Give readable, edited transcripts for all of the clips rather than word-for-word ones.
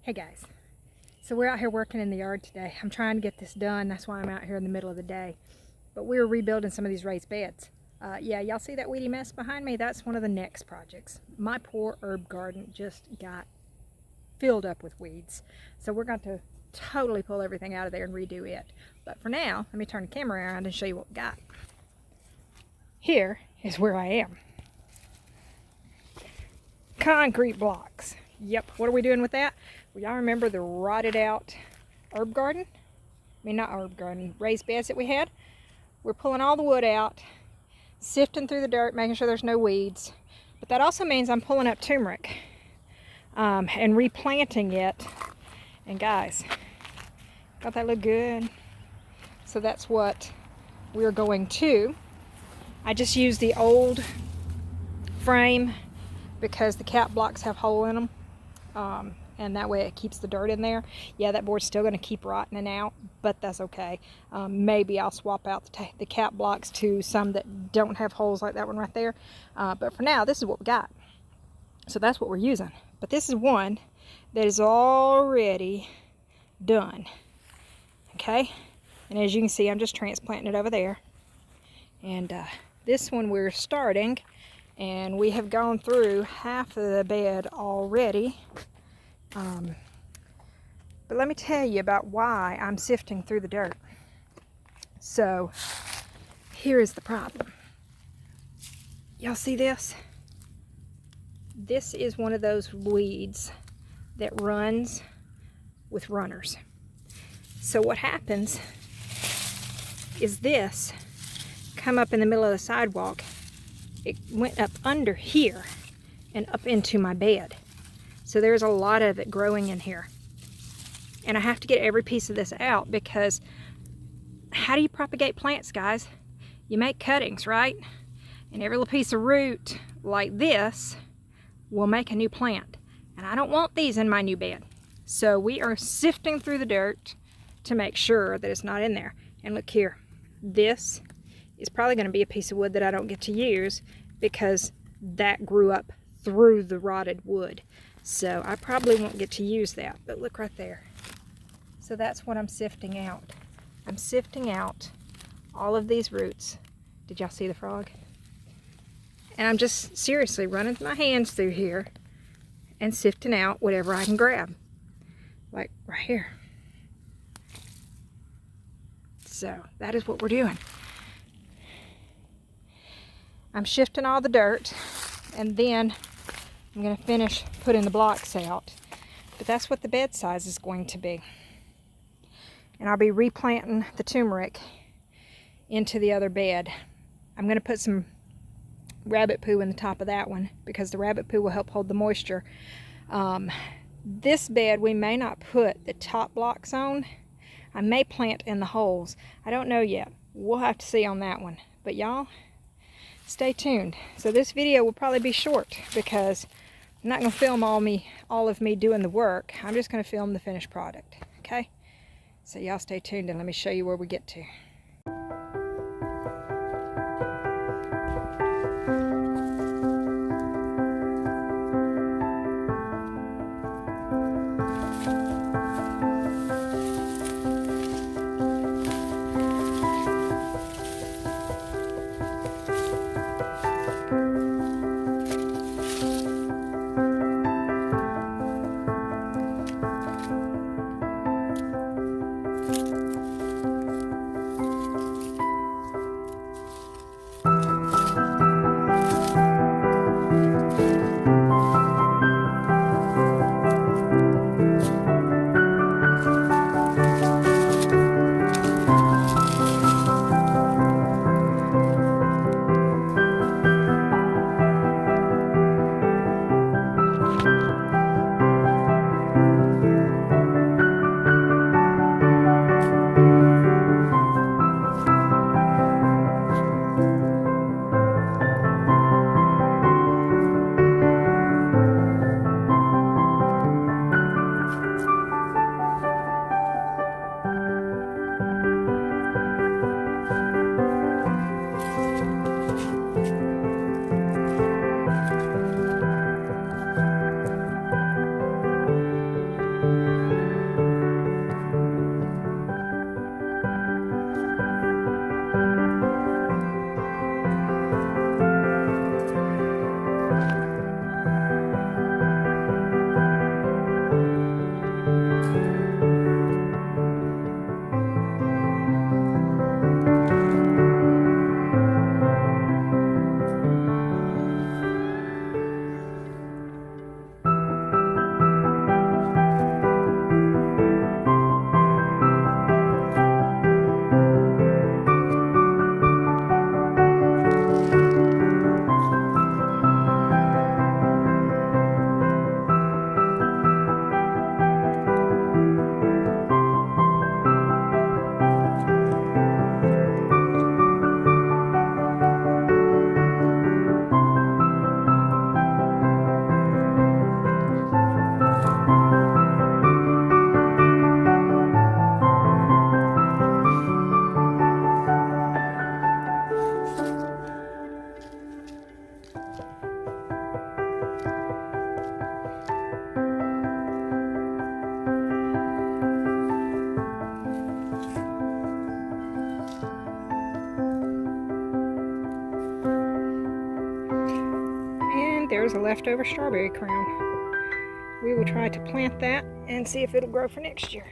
Hey guys, so we're out here working in the yard today. I'm trying to get this done. That's why I'm out here in the middle of the day. But we're rebuilding some of these raised beds. Yeah, y'all see that weedy mess behind me? That's one of the next projects. My poor herb garden just got filled up with weeds. So we're going to totally pull everything out of there and redo it. But for now, let me turn the camera around and show you what we got. Here is where I am. Concrete blocks. Yep, what are we doing with that? Well, y'all remember the rotted out herb garden? I mean, not herb garden, raised beds that we had? We're pulling all the wood out, sifting through the dirt, making sure there's no weeds. But that also means I'm pulling up turmeric and replanting it. And guys, don't that look good? So that's what we're going to. I just used the old frame because the cap blocks have hole in them. And that way it keeps the dirt in there. Yeah, that board's still going to keep rotting out, but that's okay. Maybe I'll swap out the cap blocks to some that don't have holes like that one right there. But for now, this is what we got. So that's what we're using. But this is one that is already done. Okay? And as you can see, I'm just transplanting it over there. And this one we're starting, and we have gone through half of the bed already. But let me tell you about why I'm sifting through the dirt. So here is the problem. Y'all see this? This is one of those weeds that runs with runners. So what happens is this come up in the middle of the sidewalk. It went up under here and up into my bed. So there's a lot of it growing in here. And I have to get every piece of this out because how do you propagate plants, guys? You make cuttings, right? And every little piece of root like this will make a new plant. And I don't want these in my new bed. So we are sifting through the dirt to make sure that it's not in there. And look here, this is probably going to be a piece of wood that I don't get to use because that grew up through the rotted wood. So I probably won't get to use that, but look right there. So that's what I'm sifting out. I'm sifting out all of these roots. Did y'all see the frog? And I'm just seriously running my hands through here and sifting out whatever I can grab. Like right here. So that is what we're doing. I'm shifting all the dirt, and then I'm going to finish putting the blocks out. But that's what the bed size is going to be. And I'll be replanting the turmeric into the other bed. I'm going to put some rabbit poo in the top of that one because the rabbit poo will help hold the moisture. This bed we may not put the top blocks on. I may plant in the holes. I don't know yet. We'll have to see on that one. But y'all, stay tuned. So this video will probably be short because I'm not going to film all of me doing the work. I'm just going to film the finished product. Okay? So y'all stay tuned and let me show you where we get to. was a leftover strawberry crown. We will try to plant that and see if it'll grow for next year.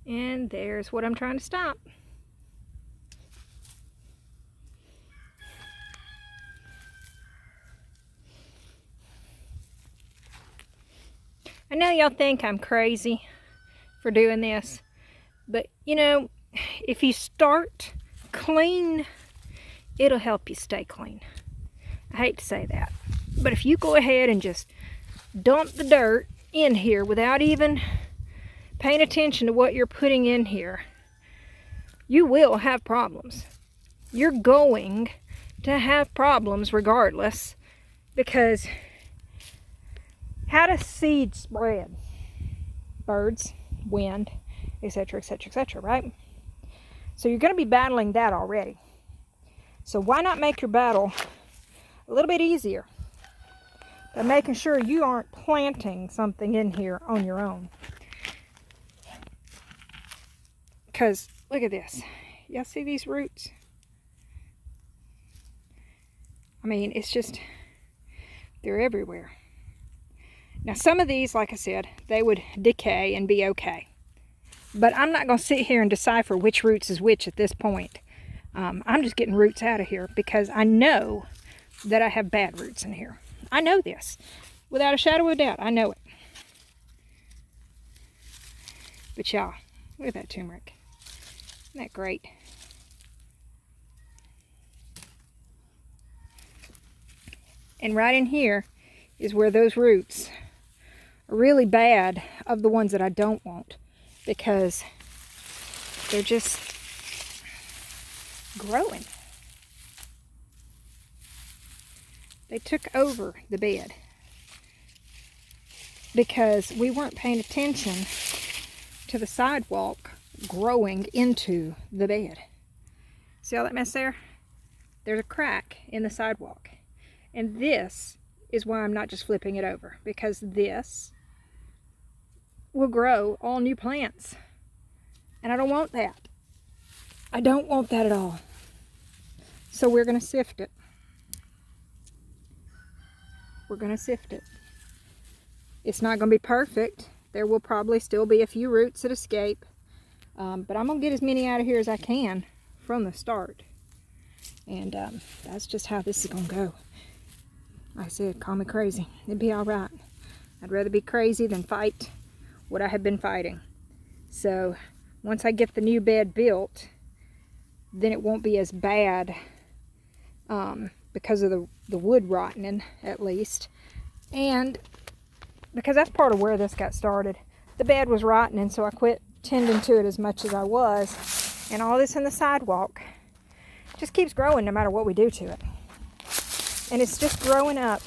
And there's what I'm trying to stop. I know y'all think I'm crazy for doing this, but you know, if you start clean, it'll help you stay clean. I hate to say that, but if you go ahead and just dump the dirt in here without even paying attention to what you're putting in here, you will have problems. You're going to have problems regardless, because how does seed spread? Birds, wind, etc., etc., etc., right? So you're going to be battling that already. So why not make your battle a little bit easier by making sure you aren't planting something in here on your own? Because look at this. Y'all see these roots? I mean, it's just, they're everywhere. Now, some of these, like I said, they would decay and be okay. But I'm not going to sit here and decipher which roots is which at this point. I'm just getting roots out of here because I know that I have bad roots in here. I know this. Without a shadow of a doubt, I know it. But y'all, look at that turmeric. Isn't that great? And right in here is where those roots are really bad, of the ones that I don't want, because they're just growing. They took over the bed because we weren't paying attention to the sidewalk growing into the bed. See all that mess there? There's a crack in the sidewalk. And this is why I'm not just flipping it over, because this will grow all new plants. And I don't want that. I don't want that at all. So we're going to sift it. We're going to sift it. It's not going to be perfect. There will probably still be a few roots that escape. But I'm going to get as many out of here as I can from the start. And that's just how this is going to go. Like I said, call me crazy. It'd be all right. I'd rather be crazy than fight what I have been fighting. So once I get the new bed built, then it won't be as bad because of the wood rotting, at least. And because that's part of where this got started. The bed was rotting, and so I quit tending to it as much as I was. And all this in the sidewalk just keeps growing no matter what we do to it. And it's just growing up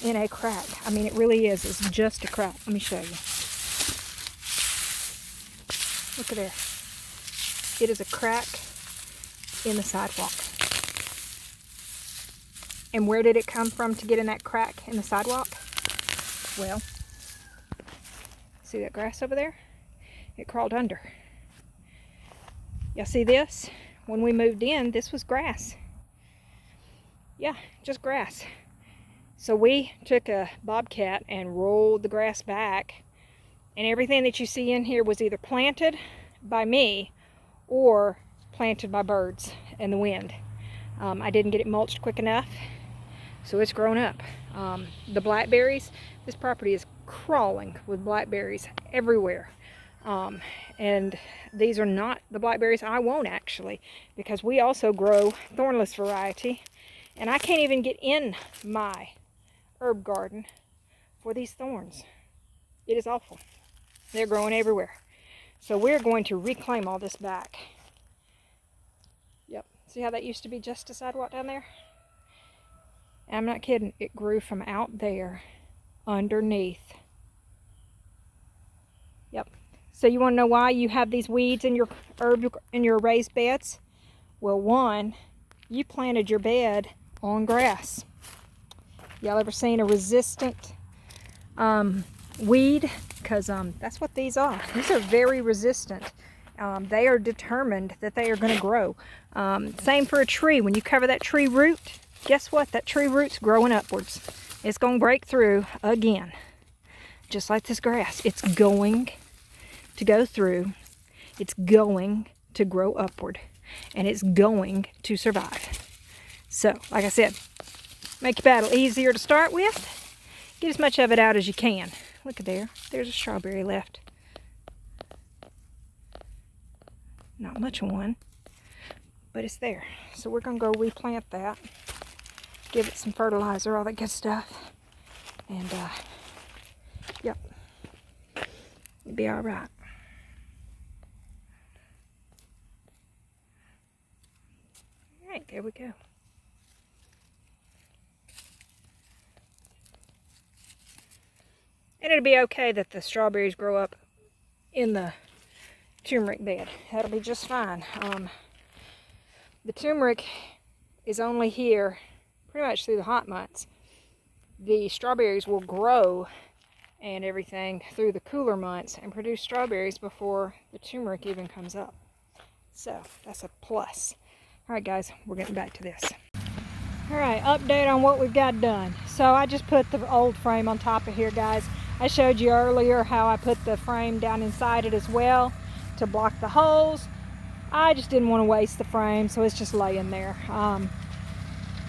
in a crack. I mean, it really is. It's just a crack. Let me show you. Look at there. It is a crack in the sidewalk. And where did it come from to get in that crack in the sidewalk? Well, see that grass over there? It crawled under. Y'all see this? When we moved in, this was grass. Yeah, just grass. So we took a bobcat and rolled the grass back, and everything that you see in here was either planted by me or planted by birds and the wind. I didn't get it mulched quick enough, so it's grown up. The blackberries, this property is crawling with blackberries everywhere. And these are not the blackberries I want, actually, because we also grow thornless variety. And I can't even get in my herb garden for these thorns. It is awful. They're growing everywhere. So we're going to reclaim all this back. Yep. See how that used to be just a sidewalk down there? And I'm not kidding. It grew from out there underneath. Yep. So you want to know why you have these weeds in your raised beds? Well, one, you planted your bed on grass. Y'all ever seen a resistant weed? Because that's what these are. These are very resistant. They are determined that they are going to grow. Same for a tree. When you cover that tree root, guess what? That tree root's growing upwards. It's going to break through again. Just like this grass. It's going to go through. It's going to grow upward. And it's going to survive. So, like I said, make your battle easier to start with. Get as much of it out as you can. Look at there. There's a strawberry left. Not much of one, but it's there. So we're going to go replant that. Give it some fertilizer, all that good stuff. And, yep. It'll be all right. All right, there we go. And it'll be okay that the strawberries grow up in the turmeric bed. That'll be just fine. The turmeric is only here pretty much through the hot months. The strawberries will grow and everything through the cooler months and produce strawberries before the turmeric even comes up. So that's a plus. All right, guys, we're getting back to this. All right, update on what we've got done. So I just put the old frame on top of here, guys. I showed you earlier how I put the frame down inside it as well to block the holes. I just didn't want to waste the frame, so it's just laying there.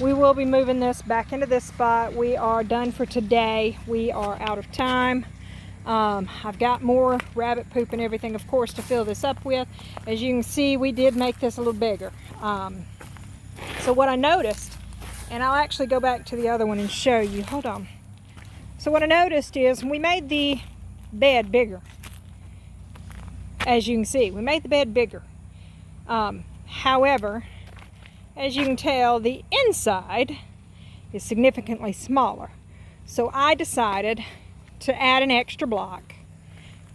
We will be moving this back into this spot. We are done for today. We are out of time. I've got more rabbit poop and everything, of course, to fill this up with. As you can see, we did make this a little bigger. So what I noticed, and I'll actually go back to the other one and show you. Hold on. So what I noticed is we made the bed bigger. As you can see, we made the bed bigger. However, as you can tell, the inside is significantly smaller. So I decided to add an extra block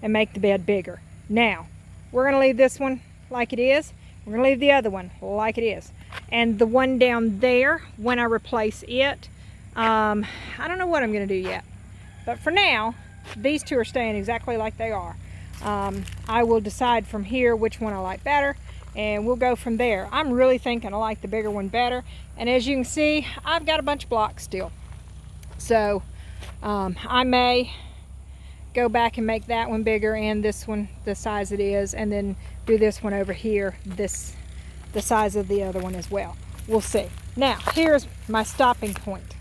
and make the bed bigger. Now, we're going to leave this one like it is. We're going to leave the other one like it is. And the one down there, when I replace it, I don't know what I'm going to do yet. But for now, these two are staying exactly like they are. I will decide from here which one I like better, and we'll go from there. I'm really thinking I like the bigger one better. And as you can see, I've got a bunch of blocks still. So I may go back and make that one bigger and this one the size it is, and then do this one over here, the size of the other one as well. We'll see. Now, here's my stopping point,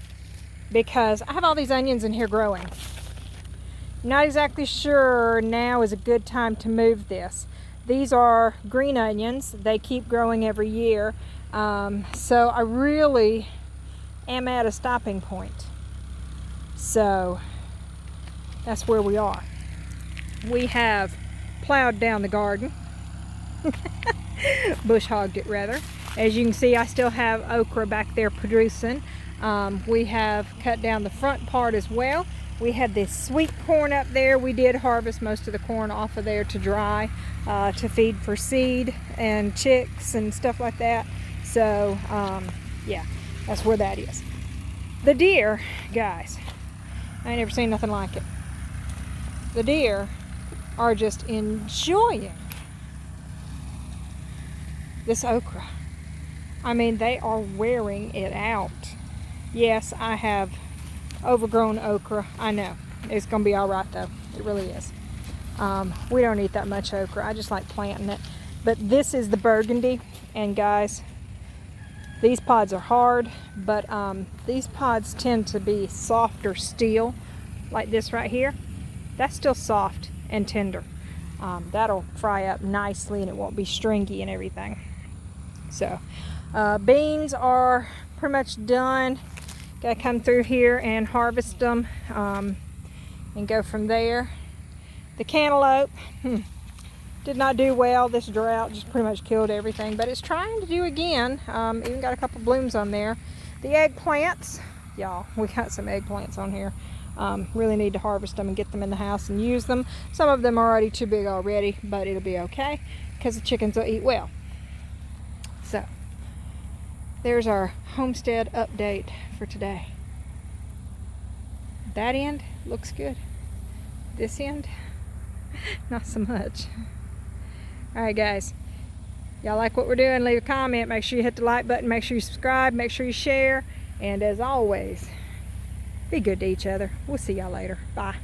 because I have all these onions in here growing. Not exactly sure now is a good time to move this. These are green onions. They keep growing every year. So I really am at a stopping point. So that's where we are. We have plowed down the garden. Bush hogged it rather. As you can see, I still have okra back there producing. We have cut down the front part as well. We had this sweet corn up there. We did harvest most of the corn off of there to dry, to feed for seed and chicks and stuff like that. So yeah, that's where that is. The deer, guys, I ain't never seen nothing like it. The deer are just enjoying this okra. I mean, they are wearing it out. Yes, I have overgrown okra. I know. It's going to be all right, though. It really is. We don't eat that much okra. I just like planting it. But this is the burgundy. And, guys, these pods are hard. But these pods tend to be softer steel, like this right here. That's still soft and tender. That'll fry up nicely, and it won't be stringy and everything. So, beans are pretty much done. Gotta come through here and harvest them and go from there. The cantaloupe did not do well. This drought just pretty much killed everything, but it's trying to do again. Even got a couple blooms on there. The eggplants, y'all, we got some eggplants on here. Really need to harvest them and get them in the house and use them. Some of them are already too big already, but it'll be okay because the chickens will eat well. So there's our homestead update for today. That end looks good. This end, not so much. Alright guys, y'all like what we're doing, leave a comment, make sure you hit the like button, make sure you subscribe, make sure you share, and as always, be good to each other. We'll see y'all later. Bye.